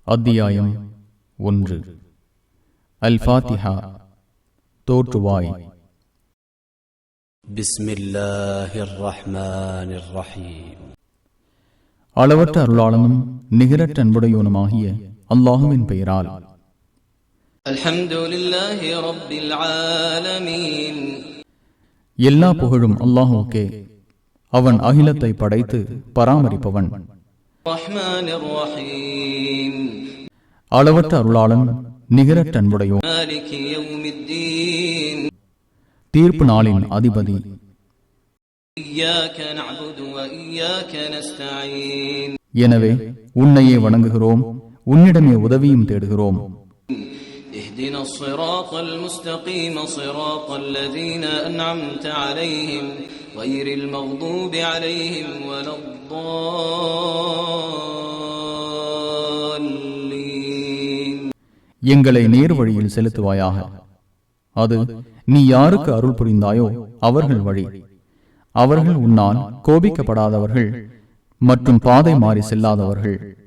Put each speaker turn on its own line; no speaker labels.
அத்தியாயம் 1. அல்-ஃபாத்திஹா. தோற்றுவாய்.
பிஸ்மில்லாஹிர் ரஹ்மானிர் ரஹீம்.
அளவற்ற அருளாளனும் நிகரற்ற அன்புடையவனுமாகிய அல்லாஹுவின் பெயரால்.
அல்ஹம்துலில்லாஹி ரப்பில் ஆலமீன்.
எல்லா புகழும் அல்லாஹுக்கே. அவன் அகிலத்தை படைத்து பராமரிப்பவன்.
ரஹ்மானிர் ரஹீம்.
அளவற்ற அருளாளன் நிகரற்ற அன்புடையோன்.
மாலிகி யௌமித்தீன்.
தீர்ப்பு நாளின் அதிபதி.
இய்யாக நஅ்புது வ இய்யாக நஸ்தஈன்.
எனவே உன்னையே வணங்குகிறோம், உன்னிடமே உதவியும் தேடுகிறோம்.
اهدنا الصراط المستقيم صراط الذين أنعمت عليهم غير المغضوب عليهم ولا الضالين.
எங்களை நேர் வழியில் செலுத்துவாயாக. அது நீ யாருக்கு அருள் புரிந்தாயோ அவர்கள் வழி. அவர்கள் உன்னால் கோபிக்கப்படாதவர்கள் மற்றும் பாதை மாறி செல்லாதவர்கள்.